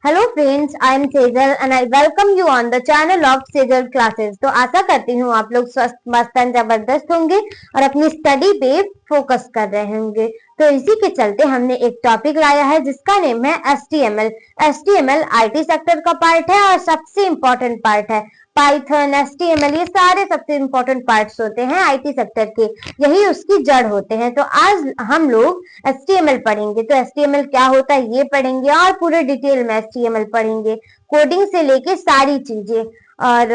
Hello friends, I am Sejal and I welcome you on the channel of Sejal classes. तो आशा करती हूँ आप लोग स्वस्थ मस्त एंड जबरदस्त होंगे और अपनी स्टडी पे फोकस कर रहे होंगे। तो इसी के चलते हमने एक टॉपिक लाया है जिसका नेम है एचटीएमएल। एचटीएमएल आईटी सेक्टर का पार्ट है और सबसे इम्पोर्टेंट पार्ट है। पाइथन, एचटीएमएल ये सारे सबसे इम्पोर्टेंट पार्ट्स होते हैं आईटी सेक्टर के, यही उसकी जड़ होते हैं। तो आज हम लोग एचटीएमएल पढ़ेंगे। तो एचटीएमएल क्या होता है ये पढ़ेंगे और पूरे डिटेल में एचटीएमएल पढ़ेंगे, कोडिंग से लेके सारी चीजें। और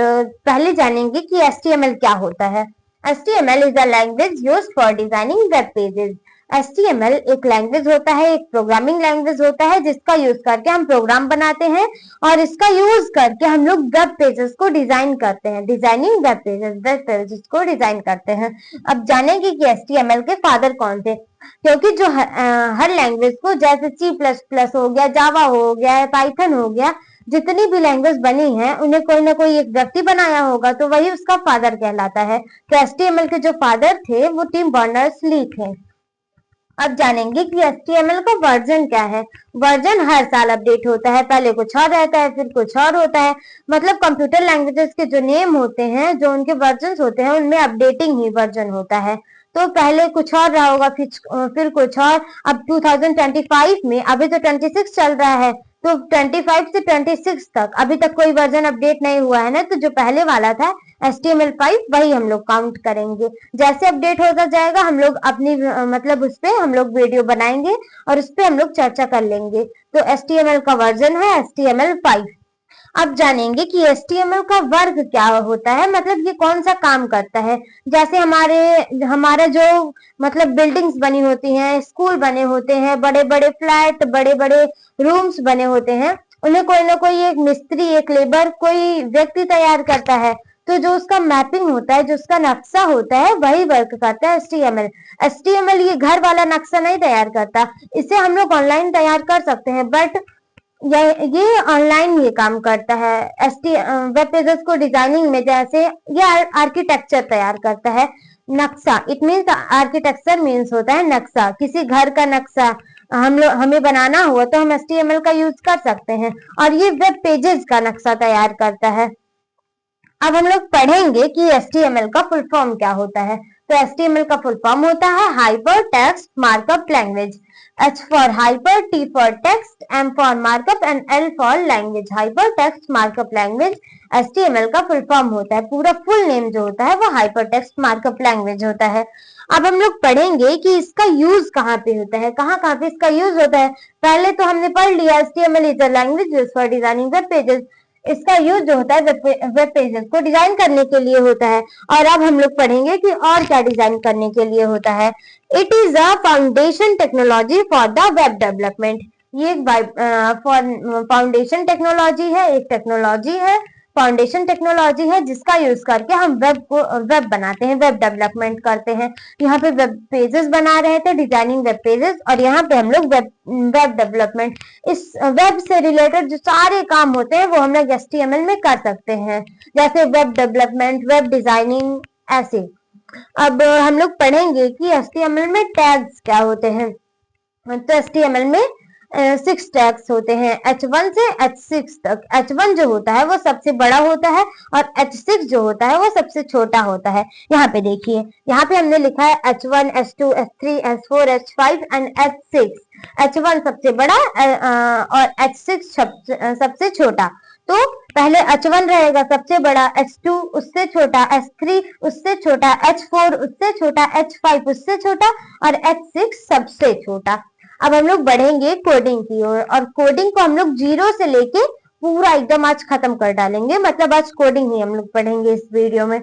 पहले जानेंगे कि एचटीएमएल क्या होता है। HTML is a language used for designing web pages. HTML एक लैंग्वेज होता है, एक प्रोग्रामिंग लैंग्वेज होता है जिसका यूज करके हम प्रोग्राम बनाते हैं और इसका यूज करके हम लोग वेब पेजेस को डिजाइन करते हैं। डिजाइनिंग वेब पेजेस को डिजाइन करते हैं। अब जानेंगे कि HTML के फादर कौन थे, क्योंकि जो हर लैंग्वेज को, जैसे C++ हो गया, जावा हो गया, पाइथन हो गया, जितनी भी लैंग्वेज बनी है उन्हें कोई ना कोई एक व्यक्ति बनाया होगा, तो वही उसका फादर कहलाता है। तो HTML के जो फादर थे वो टिम बर्नर्स-ली थे। अब जानेंगे कि HTML का वर्जन क्या है। वर्जन हर साल अपडेट होता है, पहले कुछ और रहता है फिर कुछ और होता है। मतलब कंप्यूटर लैंग्वेजेस के जो नेम होते हैं, जो उनके वर्जन होते हैं, उनमें अपडेटिंग ही वर्जन होता है। तो पहले कुछ और रहा होगा, फिर कुछ और। अब 2025 में, अभी तो 26 चल रहा है, तो 25 से 26 तक अभी तक कोई वर्जन अपडेट नहीं हुआ है ना, तो जो पहले वाला था HTML5 वही हम लोग काउंट करेंगे। जैसे अपडेट होता जाएगा हम लोग अपनी मतलब उस पे हम लोग वीडियो बनाएंगे और उस पे हम लोग चर्चा कर लेंगे। तो HTML का वर्जन है HTML5। अब जानेंगे कि HTML का वर्क क्या होता है, मतलब ये कौन सा काम करता है। जैसे हमारे जो मतलब बिल्डिंग्स बनी होती हैं, स्कूल बने होते हैं, बड़े बड़े फ्लैट, बड़े बड़े रूम्स बने होते हैं, उन्हें कोई ना कोई एक मिस्त्री, एक लेबर, कोई व्यक्ति तैयार करता है। तो जो उसका मैपिंग होता है, जो उसका नक्शा होता है, वही वर्क करता है HTML। HTML ये घर वाला नक्शा नहीं तैयार करता, इसे हम लोग ऑनलाइन तैयार कर सकते हैं, बट ये ऑनलाइन ये काम करता है। वेब पेजेस को डिजाइनिंग में, जैसे ये आर्किटेक्चर तैयार करता है। नक्शा, इट मीन्स आर्किटेक्चर मीन्स होता है नक्शा, किसी घर का नक्शा हमें बनाना हुआ तो हम HTML का यूज कर सकते हैं। और ये वेब पेजेस का नक्शा तैयार करता है। अब हम लोग पढ़ेंगे कि HTML का फुल फॉर्म क्या होता है। तो HTML का फुल फॉर्म होता है hyper text markup language. H for hyper, T for text, M for markup and L for language. Hyper text markup language HTML का फुल फॉर्म होता है। पूरा फुल नेम जो होता है वो हाइपर टेक्स्ट मार्कअप लैंग्वेज होता है। अब हम लोग पढ़ेंगे कि इसका यूज कहाँ पे होता है, कहाँ कहाँ पे इसका यूज होता है। पहले तो हमने पढ़ लिया HTML is a language used for designing web pages. इसका यूज जो होता है वेब पेजेस को डिजाइन करने के लिए होता है। और अब हम लोग पढ़ेंगे कि और क्या डिजाइन करने के लिए होता है। It is a foundation technology for the web development. ये एक फाउंडेशन टेक्नोलॉजी है, एक टेक्नोलॉजी है, फाउंडेशन टेक्नोलॉजी है जिसका यूज करके हम वेब बनाते हैं, वेब डेवलपमेंट करते हैं। यहाँ पे वेब पेजेस बना रहे थे, डिजाइनिंग वेब पेजेस, और यहाँ पे हम लोग वेब डेवलपमेंट, इस वेब से रिलेटेड जो सारे काम होते हैं वो हम लोग HTML में कर सकते हैं, जैसे वेब डेवलपमेंट, वेब डिजाइनिंग, ऐसे। अब हम लोग पढ़ेंगे कि HTML में टैग्स क्या होते हैं। तो HTML में 6 टैग्स होते हैं, H1 से H6 तक। H1 जो होता है वो सबसे बड़ा होता है और H6 जो होता है वो सबसे छोटा होता है। यहाँ पे देखिए, यहाँ पे हमने लिखा है H1, H2, H3, H4, H5 and H6। H1 सबसे बड़ा और H6 सबसे छोटा। तो पहले H1 रहेगा सबसे बड़ा, H2 उससे छोटा, H3 उससे छोटा, H4 उससे छोटा, H5 उससे छोटा और H6 सबसे छोटा। अब हम लोग बढ़ेंगे कोडिंग की ओर, और कोडिंग को हम लोग 0 से लेके पूरा एकदम आज खत्म कर डालेंगे, मतलब आज कोडिंग ही हम लोग पढ़ेंगे इस वीडियो में।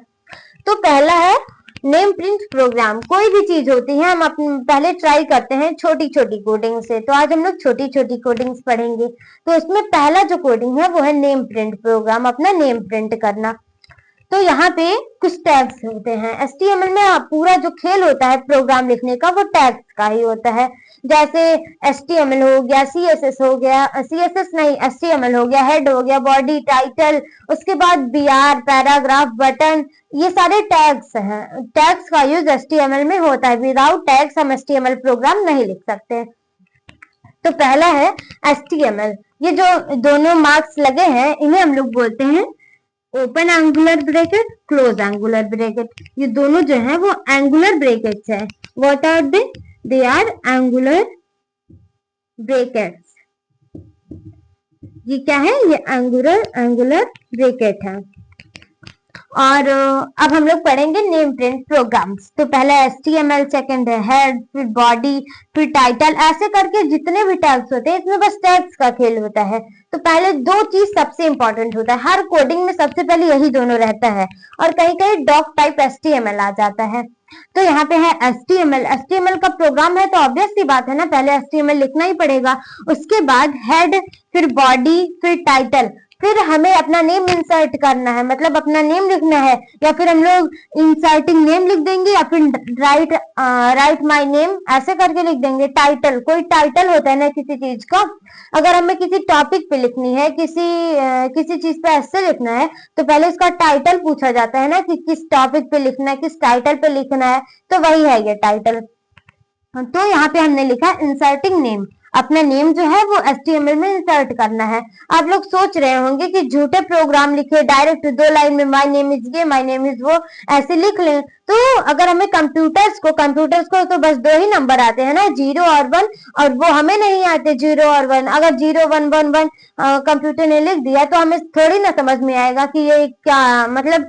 तो पहला है नेम प्रिंट प्रोग्राम। कोई भी चीज होती है हम पहले ट्राई करते हैं छोटी छोटी कोडिंग से, तो आज हम लोग छोटी छोटी कोडिंग्स पढ़ेंगे। तो इसमें पहला जो कोडिंग है वो है नेम प्रिंट प्रोग्राम, अपना नेम प्रिंट करना। तो यहाँ पे कुछ टैग्स होते हैं। HTML में पूरा जो खेल होता है प्रोग्राम लिखने का वो टैग्स का ही होता है। जैसे HTML हो गया, CSS हो गया, CSS नहीं HTML हो गया, हेड हो गया, बॉडी, टाइटल, उसके बाद BR, पैराग्राफ, बटन, ये सारे टैग्स हैं। टैग्स का यूज HTML में होता है। विदाउट टैग्स हम HTML प्रोग्राम नहीं लिख सकते। तो पहला है HTML। ये जो दोनों मार्क्स लगे हैं इन्हें हम लोग बोलते हैं open angular bracket, close angular bracket. ये दोनों जो है वो एंगुलर ब्रैकेट्स है। What are they are angular brackets. ये क्या है? ये एंगुलर ब्रैकेट है। और अब हम लोग पढ़ेंगे नेम प्रिंट प्रोग्राम्स। तो पहला HTML, सेकंड है हेड, फिर बॉडी, फिर टाइटल, ऐसे करके जितने भी टैग्स होते हैं इसमें बस टैग्स का खेल होता है। तो पहले दो चीज सबसे इंपॉर्टेंट होता है, हर कोडिंग में सबसे पहले यही दोनों रहता है, और कहीं कहीं डॉक टाइप HTML आ जाता है। तो यहाँ पे है HTML का प्रोग्राम है तो ऑब्वियस सी बात है ना, पहले HTML लिखना ही पड़ेगा, उसके बाद हेड, फिर बॉडी, फिर टाइटल, फिर हमें अपना नेम इंसर्ट करना है, मतलब अपना नेम लिखना है, या फिर हम लोग इंसर्टिंग नेम लिख देंगे, या फिर राइट माय नेम ऐसे करके लिख देंगे। टाइटल, कोई टाइटल होता है ना किसी चीज का, अगर हमें किसी टॉपिक पे लिखनी है, किसी चीज पे ऐसे लिखना है तो पहले उसका टाइटल पूछा जाता है ना कि किस टॉपिक पे लिखना है, किस टाइटल पे लिखना है, तो वही है ये टाइटल। तो यहाँ पे हमने लिखा इंसर्टिंग नेम, अपना नेम जो है वो HTML में इंसर्ट करना है। आप लोग सोच रहे होंगे कि झूठे प्रोग्राम लिखे, डायरेक्ट 2 लाइन में माय नेम इज ये, माय नेम इज वो ऐसे लिख लें। तो अगर हमें कंप्यूटर्स को तो बस 2 ही नंबर आते हैं ना, 0 और 1, और वो हमें नहीं आते 0 और 1। अगर 0 1 1 1 कंप्यूटर ने लिख दिया तो हमें थोड़ी ना समझ में आएगा कि ये क्या, मतलब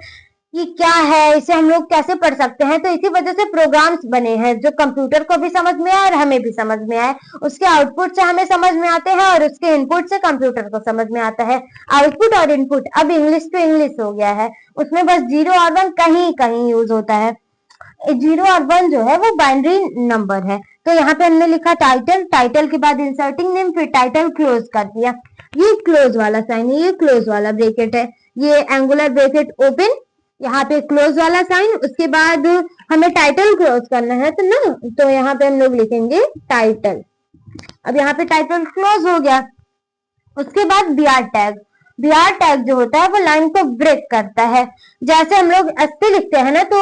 ये क्या है, इसे हम लोग कैसे पढ़ सकते हैं। तो इसी वजह से प्रोग्राम्स बने हैं जो कंप्यूटर को भी समझ में आए और हमें भी समझ में आए। उसके आउटपुट से हमें समझ में आते हैं और उसके इनपुट से कंप्यूटर को समझ में आता है। आउटपुट और इनपुट अब इंग्लिश टू इंग्लिश हो गया है, उसमें बस 0 और 1 कहीं कहीं यूज होता है। 0 और 1 जो है वो बाइनरी नंबर है। तो यहाँ पे हमने लिखा टाइटल के बाद इंसर्टिंग नेम, फिर टाइटल क्लोज कर दिया। ये क्लोज वाला साइन है, ये क्लोज वाला ब्रैकेट है। ये एंगुलर ब्रैकेट ओपन, यहाँ पे क्लोज वाला साइन, उसके बाद हमें टाइटल क्लोज करना है तो ना, तो यहाँ पे हम लोग लिखेंगे टाइटल। अब यहाँ पे टाइटल क्लोज हो गया। उसके बाद BR टैग जो होता है वो लाइन को ब्रेक करता है। जैसे हम लोग ऐसे लिखते हैं ना, तो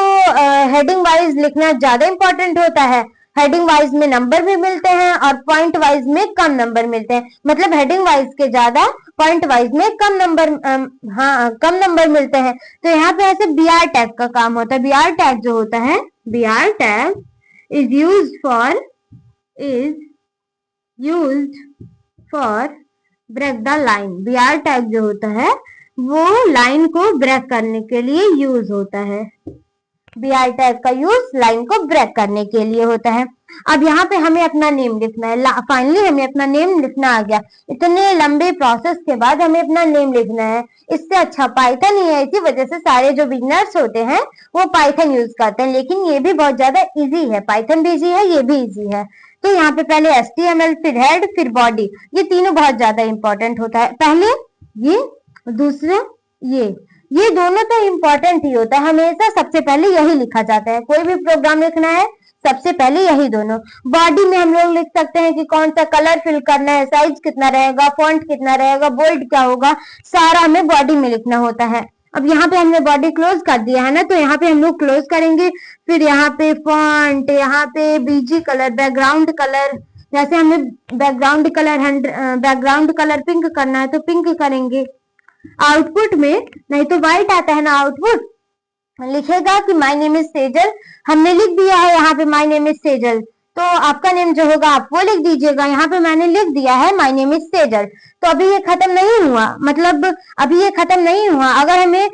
हेडिंग वाइज लिखना ज्यादा इंपॉर्टेंट होता है। हेडिंग वाइज में नंबर भी मिलते हैं और पॉइंट वाइज में कम नंबर मिलते हैं, मतलब हेडिंग वाइज के ज्यादा, पॉइंट वाइज में कम नंबर मिलते हैं। तो यहाँ पे ऐसे BR टैग का काम होता है। BR टैग जो होता है, BR tag is used for break the line. BR tag जो होता है वो लाइन को ब्रेक करने के लिए यूज होता है। BR टैग का यूज लाइन को ब्रेक करने के लिए होता है। अब यहाँ पे हमें अपना नेम लिखना है। फाइनली हमें अपना नेम लिखना आ गया। इतने लंबे प्रोसेस के बाद हमें अपना नेम लिखना है। इससे अच्छा पाइथन ही है, इसी वजह से सारे जो बिगनर्स होते हैं वो पाइथन यूज करते हैं, लेकिन ये भी बहुत ज्यादा इजी है। पाइथन भी इजी है, ये भी इजी है। तो यहाँ पे पहले HTML, फिर हेड, फिर बॉडी, ये तीनों बहुत ज्यादा इंपॉर्टेंट होता है। पहले ये, दूसरा ये दोनों तो इंपॉर्टेंट ही होता है, हमेशा सबसे पहले यही लिखा जाता है। कोई भी प्रोग्राम लिखना है सबसे पहले यही दोनों। बॉडी में हम लोग लिख सकते हैं कि कौन सा कलर फिल करना है, साइज कितना रहेगा, फॉन्ट कितना रहेगा, बोल्ड क्या होगा, सारा हमें बॉडी में लिखना होता है। अब यहाँ पे हमने बॉडी क्लोज कर दिया है ना, तो यहाँ पे हम लोग क्लोज करेंगे। फिर यहाँ पे फॉन्ट, यहाँ पे BG कलर, बैकग्राउंड कलर, जैसे हमें बैकग्राउंड कलर पिंक करना है तो पिंक करेंगे। आउटपुट में नहीं तो व्हाइट आता है ना, आउटपुट लिखेगा कि माय नेम इज सेजल। हमने लिख दिया है यहाँ पे माय नेम इज सेजल, तो आपका नेम जो होगा आप वो लिख दीजिएगा। यहाँ पे मैंने लिख दिया है माय नेम इज सेजल। तो अभी ये खत्म नहीं हुआ, मतलब अभी ये खत्म नहीं हुआ। अगर हमें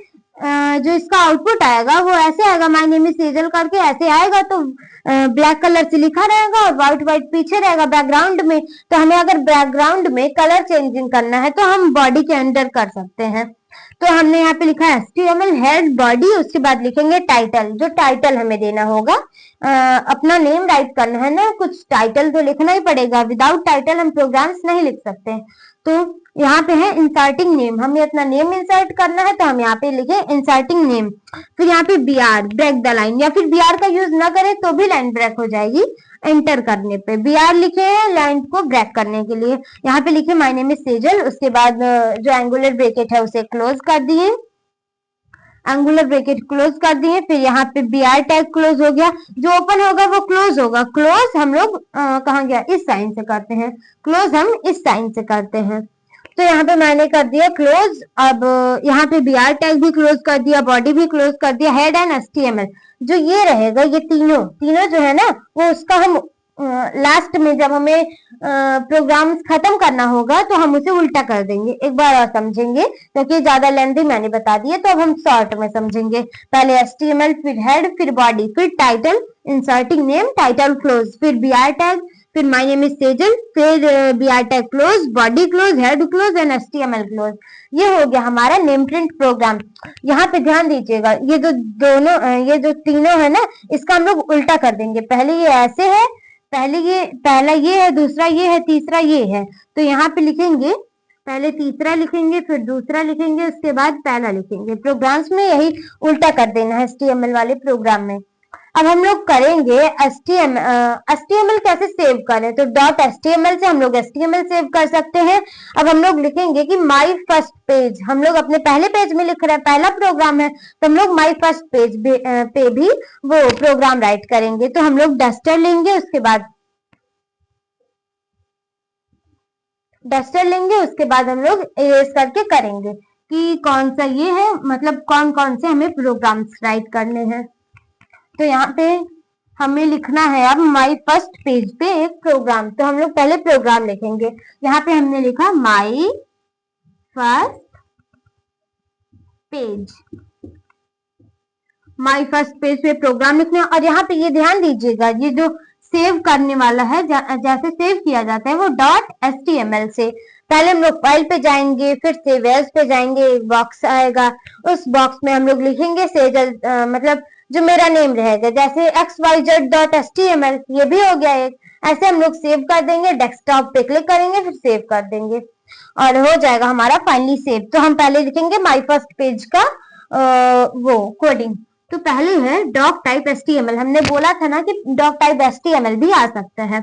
जो इसका आउटपुट आएगा वो ऐसे आएगा, माय नेम इज सेजल करके ऐसे आएगा, तो ब्लैक कलर से लिखा रहेगा और व्हाइट पीछे रहेगा बैकग्राउंड में। तो हमें अगर बैकग्राउंड में कलर चेंजिंग करना है तो हम बॉडी के अंदर कर सकते हैं। तो हमने यहाँ पे लिखा है HTML, हेड, बॉडी, उसके बाद लिखेंगे टाइटल। जो टाइटल हमें देना होगा, अपना नेम राइट करना है ना, कुछ टाइटल तो लिखना ही पड़ेगा। विदाउट टाइटल हम प्रोग्राम्स नहीं लिख सकते। तो यहाँ पे है इंसर्टिंग नेम, हमें अपना नेम इंसर्ट करना है तो हम यहाँ पे लिखे इंसर्टिंग नेम। फिर यहाँ पे BR, ब्रेक द लाइन, या फिर BR का यूज ना करें तो भी लाइन ब्रेक हो जाएगी एंटर करने पे। BR लिखे हैं लाइन को ब्रेक करने के लिए। यहाँ पे लिखे माय नेम इज सेजल, उसके बाद जो एंगुलर ब्रैकेट है उसे क्लोज कर दिए। एंगुलर ब्रैकेट क्लोज कर दिए, फिर यहाँ पे बी आर टैग क्लोज हो गया, जो ओपन होगा वो क्लोज होगा। क्लोज हम लोग कहाँ गया, इस साइन से करते हैं, क्लोज हम इस साइन से करते हैं। तो यहाँ पे मैंने कर दिया क्लोज। अब यहाँ पे बी आर टैग भी क्लोज कर दिया, बॉडी भी क्लोज कर दिया, हेड एंड एचटीएमएल जो ये रहेगा, ये तीनों तीनों जो है ना, वो उसका हम लास्ट में जब हमें प्रोग्राम खत्म करना होगा तो हम उसे उल्टा कर देंगे। एक बार और समझेंगे क्योंकि ज्यादा लेंथी मैंने बता दिया, तो अब हम शॉर्ट में समझेंगे। पहले एचटीएमएल, फिर हेड, फिर बॉडी, फिर title, inserting name, title close, फिर बी आर टैग, फिर माय नेम इज सेजल, फिर B R tag close, body close, head close and HTML close. ये हो गया हमारा नेम प्रिंट प्रोग्राम। यहाँ पे ध्यान दीजिएगा, ये जो दोनों ये जो तीनों है ना, इसका हम लोग उल्टा कर देंगे। पहले ये ऐसे है, पहला ये है, दूसरा ये है, तीसरा ये है। तो यहाँ पे लिखेंगे, पहले तीसरा लिखेंगे, फिर दूसरा लिखेंगे, उसके बाद पहला लिखेंगे। प्रोग्राम्स में यही उल्टा कर देना है एचटीएमएल वाले प्रोग्राम में। अब हम लोग करेंगे एचटीएमएल कैसे सेव करें, तो डॉट एचटीएमएल से हम लोग एचटीएमएल सेव कर सकते हैं। अब हम लोग लिखेंगे कि माई फर्स्ट पेज, हम लोग अपने पहले पेज में लिख रहे हैं, पहला प्रोग्राम है, तो हम लोग माई फर्स्ट पेज पे भी वो प्रोग्राम राइट करेंगे। तो हम लोग डस्टर लेंगे, उसके बाद हम लोग इरेज करके करेंगे कि कौन सा ये है, मतलब कौन कौन से हमें प्रोग्राम्स राइट करने हैं। तो यहाँ पे हमें लिखना है अब माई फर्स्ट पेज पे एक प्रोग्राम। तो हम लोग पहले प्रोग्राम लिखेंगे। यहाँ पे हमने लिखा माई फर्स्ट पेज, माई फर्स्ट पेज पे प्रोग्राम लिखना है। और यहाँ पे ये ध्यान दीजिएगा, ये जो सेव करने वाला है, जैसे सेव किया जाता है वो डॉट एचटीएमएल से। पहले हम लोग फाइल पे जाएंगे, फिर सेव एज पे जाएंगे, एक बॉक्स आएगा, उस बॉक्स में हम लोग लिखेंगे सेजल, मतलब जो मेरा नेम रहेगा, जैसे xyz.html, ये भी हो गया एक। ऐसे हम लोग सेव कर देंगे, डेस्कटॉप पे क्लिक करेंगे, फिर सेव कर देंगे और हो जाएगा हमारा फाइनली सेव। तो हम पहले लिखेंगे माई फर्स्ट पेज का वो कोडिंग। तो पहले है डॉक टाइप एचटीएमएल, हमने बोला था ना कि डॉक टाइप एचटीएमएल भी आ सकता है।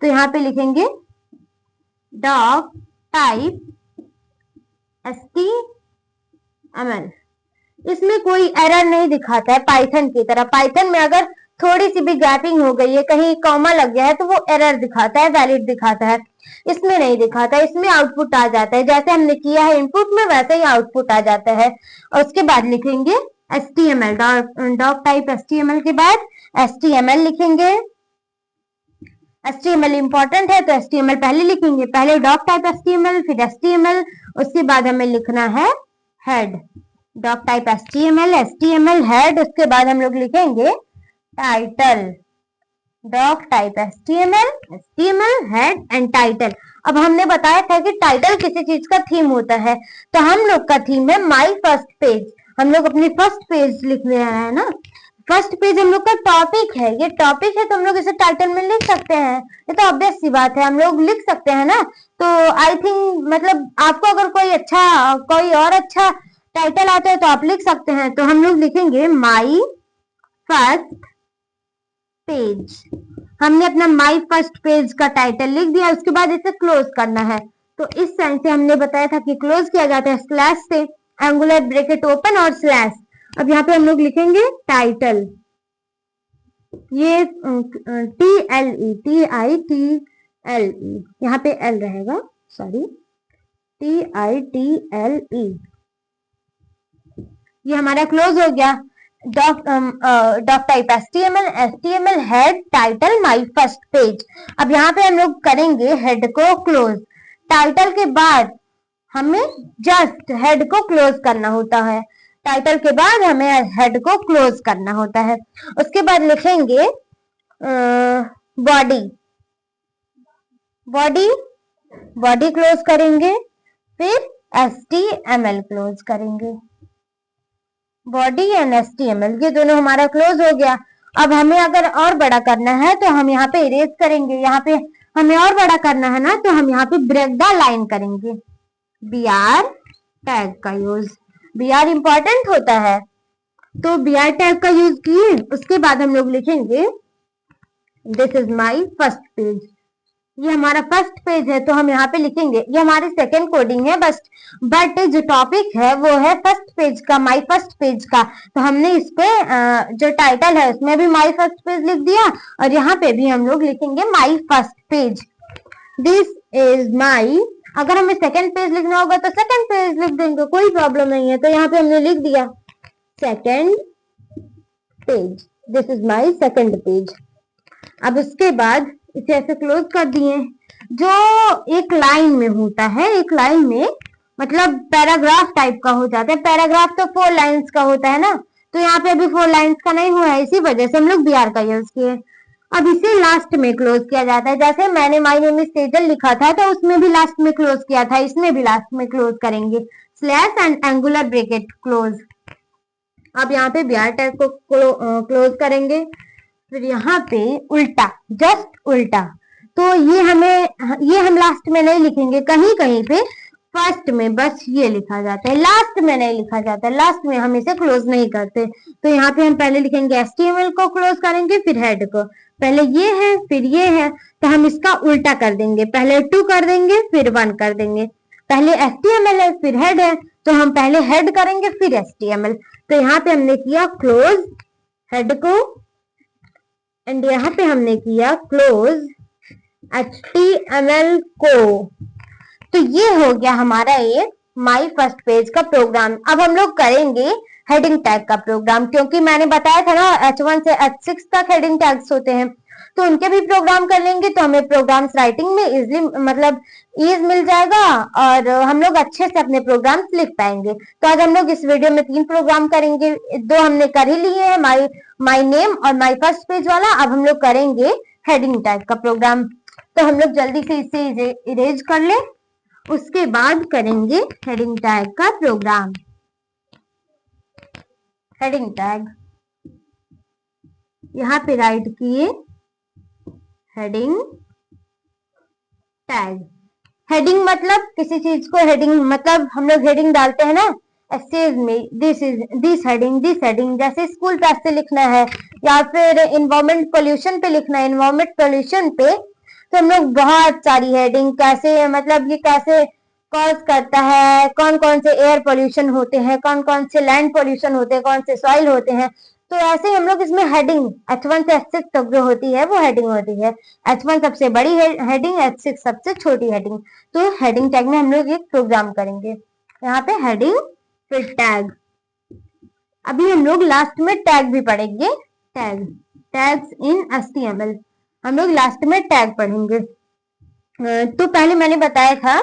तो यहाँ पे लिखेंगे डॉक टाइप एचटीएमएल। इसमें कोई एरर नहीं दिखाता है पाइथन की तरह। पाइथन में अगर थोड़ी सी भी गैपिंग हो गई है, कहीं कॉमा लग गया है, तो वो एरर दिखाता है, वैलिड दिखाता है। इसमें नहीं दिखाता, इसमें आउटपुट आ जाता है, जैसे हमने किया है इनपुट में वैसे ही आउटपुट आ जाता है। और उसके बाद लिखेंगे एचटीएमएल, डॉक टाइप एचटीएमएल के बाद एचटीएमएल लिखेंगे। एचटीएमएल इंपॉर्टेंट है तो एचटीएमएल पहले लिखेंगे, पहले डॉक टाइप एचटीएमएल, फिर एचटीएमएल, उसके बाद हमें लिखना है head, doc type HTML head. उसके बाद हम लोग लिखेंगे title, doc type HTML head and title. अब हमने बताया था कि टाइटल किसी चीज का थीम होता है, तो हम लोग का थीम है माई फर्स्ट पेज। हम लोग अपनी फर्स्ट पेज लिख रहे हैं ना, फर्स्ट पेज हम लोग का टॉपिक है, ये टॉपिक है तो हम लोग इसे टाइटल में लिख सकते हैं। ये तो ऑब्वियस सी बात है, हम लोग लिख सकते हैं ना। तो आई थिंक मतलब आपको अगर कोई और अच्छा टाइटल आता है तो आप लिख सकते हैं। तो हम लोग लिखेंगे माई फर्स्ट पेज। हमने अपना माई फर्स्ट पेज का टाइटल लिख दिया, उसके बाद इसे क्लोज करना है। तो इस साइन से हमने बताया था कि क्लोज किया जाता है स्लैश से, एंगुलर ब्रैकेट ओपन और स्लैश। अब यहाँ पे हम लोग लिखेंगे टाइटल, ये TITLE, यहाँ पे L रहेगा, सॉरी, TITLE। ये हमारा क्लोज हो गया। Doc type HTML head title my first page. अब यहाँ पे हम लोग करेंगे हेड को क्लोज। टाइटल के बाद हमें जस्ट हेड को क्लोज करना होता है, टाइटल के बाद हमें हेड को क्लोज करना होता है। उसके बाद लिखेंगे बॉडी क्लोज करेंगे, फिर एचटीएमएल क्लोज करेंगे। बॉडी एंड एचटीएमएल ये दोनों हमारा क्लोज हो गया। अब हमें अगर और बड़ा करना है तो हम यहाँ पे इरेज करेंगे। यहाँ पे हमें और बड़ा करना है ना, तो हम यहाँ पे ब्रेक द लाइन करेंगे, BR टैग का यूज। BR इंपॉर्टेंट होता है, तो BR टैग का यूज किए। उसके बाद हम लोग लिखेंगे this is my first page, ये हमारा फर्स्ट पेज है तो हम यहाँ पे लिखेंगे, ये हमारी सेकंड कोडिंग है बस, बट जो टॉपिक है वो है फर्स्ट पेज का, माई फर्स्ट पेज का। तो हमने इस पे जो टाइटल है उसमें भी माई फर्स्ट पेज लिख दिया, और यहाँ पे भी हम लोग लिखेंगे माई first page, this is my. अगर हमें सेकंड पेज लिखना होगा तो सेकंड पेज लिख देंगे, कोई प्रॉब्लम नहीं है। तो यहाँ पे हमने लिख दिया second page, this is my second page. अब उसके बाद इसे ऐसे क्लोज कर दिए। जो एक लाइन में होता है, एक लाइन में मतलब पैराग्राफ टाइप का हो जाता है, पैराग्राफ तो 4 लाइंस का होता है ना, तो यहाँ पे अभी 4 लाइंस का नहीं हुआ है, इसी वजह से हम लोग BR का यूज किए। अब इसे लास्ट में क्लोज किया जाता है, जैसे मैंने माय नेम इज सेजल लिखा था तो उसमें भी लास्ट में क्लोज किया था, इसमें भी लास्ट में क्लोज करेंगे, slash and angular bracket close. अब यहाँ पे BR टैग को क्लोज करेंगे, फिर यहाँ पे उल्टा, जस्ट उल्टा, तो ये हम लास्ट में नहीं लिखेंगे, कहीं कहीं पे फर्स्ट में बस ये लिखा जाता है, लास्ट में नहीं लिखा जाता, लास्ट में हम इसे क्लोज नहीं करते। तो यहाँ पे हम पहले लिखेंगे HTML को क्लोज करेंगे, फिर हेड को, पहले ये है फिर ये है, तो हम इसका उल्टा कर देंगे, पहले 2 कर देंगे फिर 1 कर देंगे। पहले HTML है फिर हेड है, तो हम पहले हेड करेंगे फिर HTML। तो यहाँ पे हमने किया क्लोज हेड को, एंड यहाँ पे हमने किया क्लोज HTML को। तो ये हो गया हमारा एक माई फर्स्ट पेज का प्रोग्राम। अब हम लोग करेंगे हेडिंग टैग का प्रोग्राम, क्योंकि मैंने बताया था ना H1 से H6 तक हेडिंग टैग्स होते हैं, तो उनके भी प्रोग्राम कर लेंगे, तो हमें प्रोग्राम्स राइटिंग में इजली मतलब ईज मिल जाएगा, और हम लोग अच्छे से अपने प्रोग्राम्स लिख पाएंगे। तो आज हम लोग इस वीडियो में 3 प्रोग्राम करेंगे, 2 हमने कर ही लिए हैं, माई नेम और माई फर्स्ट पेज वाला। अब हम लोग करेंगे हेडिंग टैग का प्रोग्राम, तो हम लोग जल्दी से इसे इरेज कर ले, उसके बाद करेंगे हेडिंग टैग का प्रोग्राम। हेडिंग टैग यहाँ पे राइट किए, हेडिंग टैग। हेडिंग मतलब किसी चीज को हेडिंग, मतलब हम लोग हेडिंग डालते हैं ना एसेज में, दिस हेडिंग, जैसे स्कूल पे ऐसे लिखना है, या फिर इन्वायरमेंट पोल्यूशन पे लिखना है, इन्वायरमेंट पोल्यूशन पे, तो हम लोग बहुत सारी हेडिंग कैसे, मतलब ये कैसे कॉज करता है, कौन कौन से एयर पोल्यूशन होते हैं, कौन कौन से लैंड पोल्यूशन होते हैं, कौन से सॉइल होते हैं, तो ऐसे ही हम लोग इसमें हेडिंग H1 से H6 तक जो होती है वो हेडिंग होती है। H1 सबसे बड़ी हेडिंग, H6 सबसे छोटी हेडिंग। तो हेडिंग टैग में हम लोग एक प्रोग्राम करेंगे, यहाँ पे हेडिंग फिर टैग। अभी हम लोग लास्ट में टैग भी पढ़ेंगे, टैग्स इन HTML, हम लोग लास्ट में टैग पढ़ेंगे। तो पहले मैंने बताया था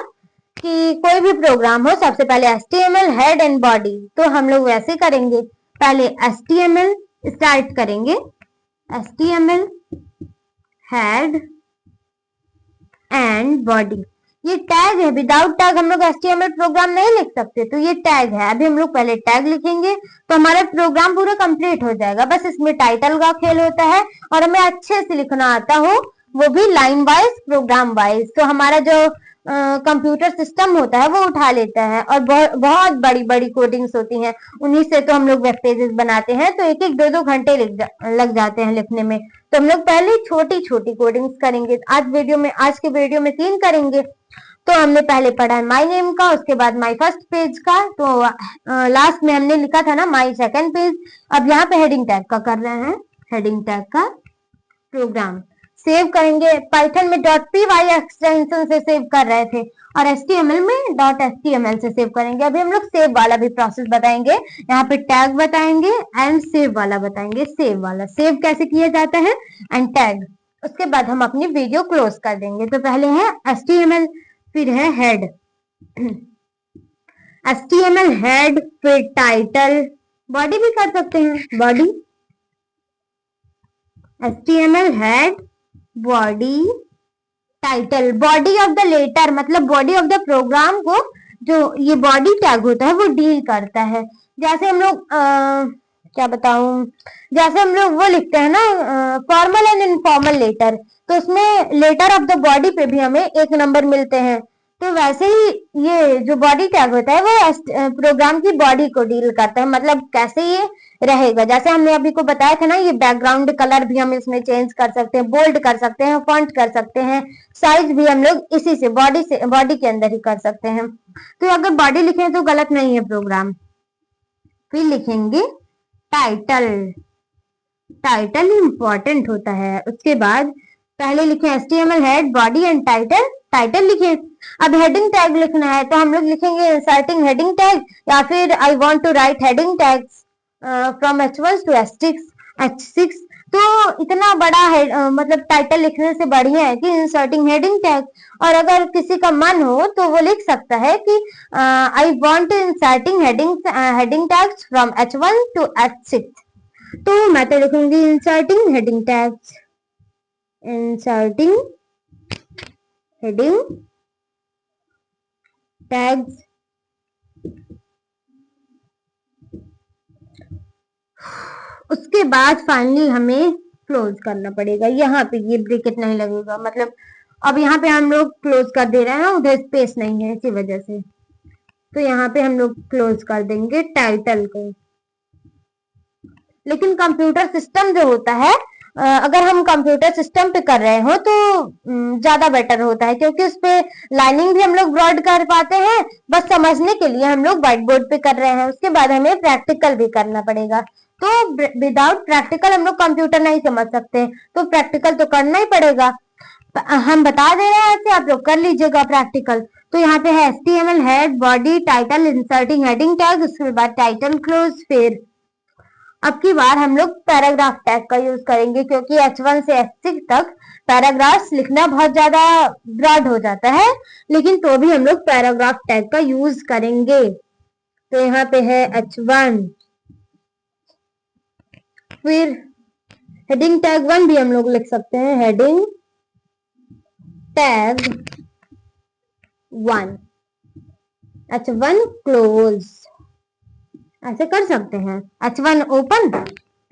कि कोई भी प्रोग्राम हो सबसे पहले HTML हेड एंड बॉडी, तो हम लोग वैसे करेंगे, पहले HTML स्टार्ट करेंगे, HTML हेड एंड बॉडी, ये टैग है, विदाउट टैग हम लोग HTML प्रोग्राम नहीं लिख सकते, तो ये टैग है। अभी हम लोग पहले टैग लिखेंगे तो हमारा प्रोग्राम पूरा कंप्लीट हो जाएगा, बस इसमें टाइटल का खेल होता है, और हमें अच्छे से लिखना आता हो, वो भी लाइन वाइज प्रोग्राम वाइज, तो हमारा जो कंप्यूटर सिस्टम होता है वो उठा लेता है, और बहुत बड़ी बड़ी कोडिंग्स होती हैं, उन्हीं से तो हम लोग वेब पेजेस बनाते हैं, तो 1-1 2-2 घंटे लग जाते हैं लिखने में। तो हम लोग पहले छोटी छोटी कोडिंग्स करेंगे, आज के वीडियो में 3 करेंगे। तो हमने पहले पढ़ा है माई नेम का, उसके बाद माई फर्स्ट पेज का, तो लास्ट में हमने लिखा था ना माई सेकंड पेज। अब यहाँ पे हेडिंग टैग का कर रहे हैं, हेडिंग टैग का प्रोग्राम सेव करेंगे। पाइथन में .py एक्सटेंशन से सेव कर रहे थे, और HTML में .html से सेव करेंगे। अभी हम लोग सेव वाला भी प्रोसेस बताएंगे, यहाँ पे टैग बताएंगे एंड सेव वाला बताएंगे। सेव कैसे किया जाता है एंड टैग, उसके बाद हम अपनी वीडियो क्लोज कर देंगे। तो पहले है HTML, फिर है हेड, HTML हेड, फिर टाइटल, बॉडी भी कर सकते हैं, body, HTML head, body, title, body of the letter, मतलब बॉडी ऑफ द प्रोग्राम को जो ये बॉडी टैग होता है वो डील करता है। जैसे हम लोग क्या बताऊं, जैसे हम लोग वो लिखते हैं ना फॉर्मल एंड इनफॉर्मल लेटर, तो उसमें लेटर ऑफ द बॉडी पे भी हमें 1 नंबर मिलते हैं, तो वैसे ही ये जो बॉडी टैग होता है वो प्रोग्राम की बॉडी को डील करता है, मतलब कैसे ये रहेगा। जैसे हमने अभी को बताया था ना, ये बैकग्राउंड कलर भी हम इसमें चेंज कर सकते हैं, बोल्ड कर सकते हैं, फॉन्ट कर सकते हैं, साइज भी हम लोग इसी से बॉडी के अंदर ही कर सकते हैं। तो अगर बॉडी लिखें तो गलत नहीं है प्रोग्राम। फिर लिखेंगे टाइटल। टाइटल इंपॉर्टेंट होता है। उसके बाद पहले लिखें HTML head, body and title. Title लिखें। अब हेडिंग टैग लिखना है तो हम लोग लिखेंगे इंसर्टिंग हेडिंग टैग, या फिर I want to write heading tags from H1 to H6। तो इतना बड़ा मतलब टाइटल लिखने से बढ़िया है कि इंसर्टिंग हेडिंग टैग। और अगर किसी का मन हो तो वो लिख सकता है कि I want inserting heading tags from H1 to H6। तो मैं तो लिखूंगी inserting heading tags. Inserting heading tags. उसके बाद फाइनली हमें क्लोज करना पड़ेगा। यहाँ पे ये ब्रैकेट नहीं लगेगा, मतलब अब यहाँ पे हम लोग क्लोज कर दे रहे हैं, उधर स्पेस नहीं है इसी वजह से। तो यहाँ पे हम लोग क्लोज कर देंगे टाइटल को। लेकिन कंप्यूटर सिस्टम जो होता है, अगर हम कंप्यूटर सिस्टम पे कर रहे हो तो ज्यादा बेटर होता है, क्योंकि उस पे लाइनिंग भी हम लोग ब्रॉड कर पाते हैं। बस समझने के लिए हम लोग व्हाइट बोर्ड पे कर रहे हैं, उसके बाद हमें प्रैक्टिकल भी करना पड़ेगा। तो विदाउट प्रैक्टिकल हम लोग कंप्यूटर नहीं समझ सकते, तो प्रैक्टिकल तो करना ही पड़ेगा। हम बता दे रहे हैं ऐसे, आप लोग कर लीजिएगा प्रैक्टिकल। तो यहाँ पे है HTML head, body, title, inserting heading tag, उसके बाद टाइटल क्लोज। फिर अब की बार हम लोग पैराग्राफ टैग का यूज करेंगे, क्योंकि H1 से H6 तक पैराग्राफ्स लिखना बहुत ज्यादा ब्रॉड हो जाता है, लेकिन तो भी हम लोग पैराग्राफ टैग का यूज करेंगे। तो यहाँ पे है H1। फिर हेडिंग टैग 1 भी हम लोग लिख सकते हैं, हेडिंग टैग 1। H1 क्लोज, ऐसे कर सकते हैं। H1 ओपन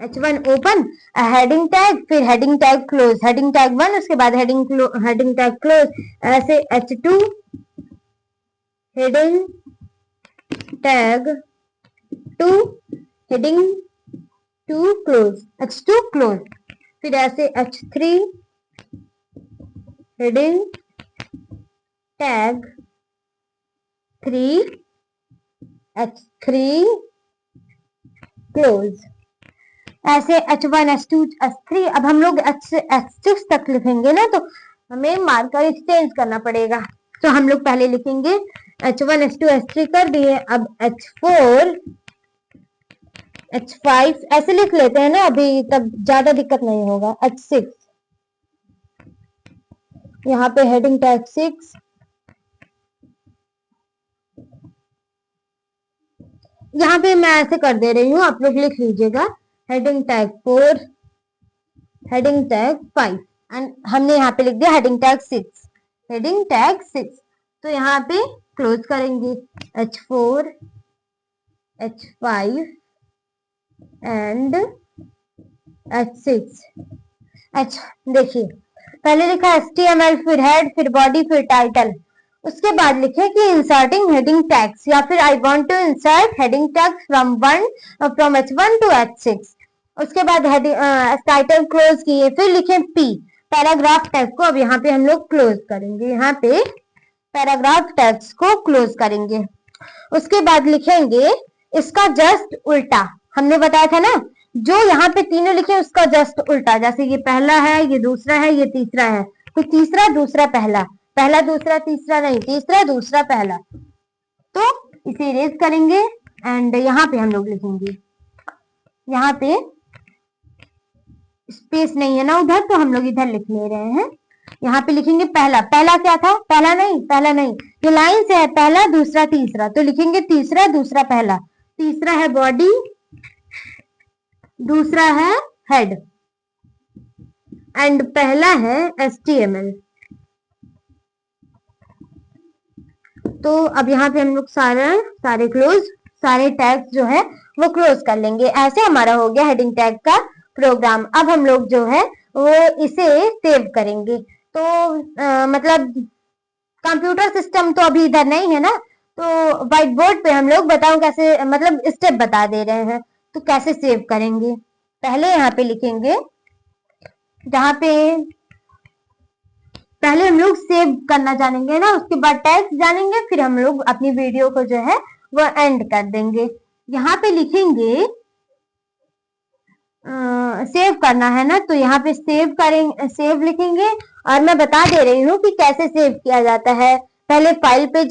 हेडिंग टैग, फिर heading tag close, heading tag 1, उसके बाद हेडिंग टैग क्लोज। ऐसे H2 heading tag 2, heading 2 close, H2 close. फिर ऐसे H3 heading tag 3, H3 close. ऐसे H1 H2 H3। अब हम लोग H6 तक लिखेंगे ना, तो हमें मार्कर एक्सचेंज करना पड़ेगा। तो हम लोग पहले लिखेंगे H1 H2 H3 कर दिए। अब H4 H5 ऐसे लिख लेते हैं ना अभी, तब ज्यादा दिक्कत नहीं होगा। H6 यहाँ पे हेडिंग टैग 6, यहाँ पे मैं ऐसे कर दे रही हूँ, आप लोग लिख लीजिएगा। Heading tag 4, heading tag 5, and हमने यहाँ पे लिख दिया हेडिंग टैग 6, हेडिंग टैग 6। तो यहाँ पे क्लोज करेंगे H4 H5 एंड H6। देखिए पहले लिखा HTML, फिर हेड, फिर बॉडी, फिर टाइटल। उसके बाद लिखे कि इंसर्टिंग हेडिंग टैग्स, या फिर I want to insert heading tags from H1 to H6। उसके बाद टाइटल क्लोज किए। फिर लिखे P, पैराग्राफ टैग को अब यहाँ पे हम लोग क्लोज करेंगे। यहाँ पे पैराग्राफ टैग्स को क्लोज करेंगे। उसके बाद लिखेंगे इसका जस्ट उल्टा। हमने बताया था ना, जो यहाँ पे तीनों लिखे उसका जस्ट उल्टा। जैसे ये पहला है, ये दूसरा है, ये तीसरा है, तो तीसरा दूसरा पहला, पहला दूसरा तीसरा नहीं, तीसरा दूसरा पहला। तो इसे इरेज करेंगे एंड यहाँ पे हम लोग लिखेंगे, यहाँ पे स्पेस नहीं है ना उधर, तो हम लोग इधर लिख ले रहे हैं। यहाँ पे लिखेंगे पहला। पहला क्या था? पहला नहीं, ये लाइन से है पहला दूसरा तीसरा, तो लिखेंगे तीसरा दूसरा पहला। तीसरा है बॉडी, दूसरा है हेड, एंड पहला है HTML। तो अब यहाँ पे हम लोग सारे क्लोज, सारे टैग्स जो है वो क्लोज कर लेंगे। ऐसे हमारा हो गया हेडिंग टैग का प्रोग्राम। अब हम लोग जो है वो इसे सेव करेंगे। तो मतलब कंप्यूटर सिस्टम तो अभी इधर नहीं है ना, तो व्हाइट बोर्ड पे हम लोग बताओ कैसे, मतलब स्टेप बता दे रहे हैं। तो कैसे सेव करेंगे, पहले यहाँ पे लिखेंगे, जहाँ पे पहले हम लोग सेव करना जानेंगे ना, उसके बाद टेक्स्ट जानेंगे, फिर हम लोग अपनी वीडियो को जो है वो एंड कर देंगे। यहाँ पे लिखेंगे सेव करना है ना, तो यहाँ पे सेव करेंगे, सेव लिखेंगे। और मैं बता दे रही हूँ कि कैसे सेव किया जाता है। पहले फाइल पे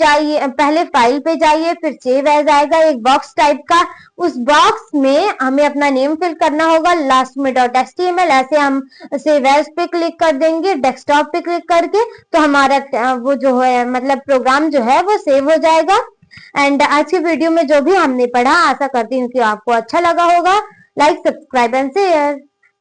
जाइए, फिर सेव एज आएगा एक बॉक्स टाइप का, उस बॉक्स में हमें अपना नेम फिल करना होगा, लास्ट में .html, ऐसे हम सेव एज पे क्लिक कर देंगे, डेस्कटॉप पे क्लिक करके, तो हमारा वो जो है मतलब प्रोग्राम जो है वो सेव हो जाएगा। एंड आज की वीडियो में जो भी हमने पढ़ा, आशा करती हूँ कि आपको अच्छा लगा होगा। Like, subscribe and share.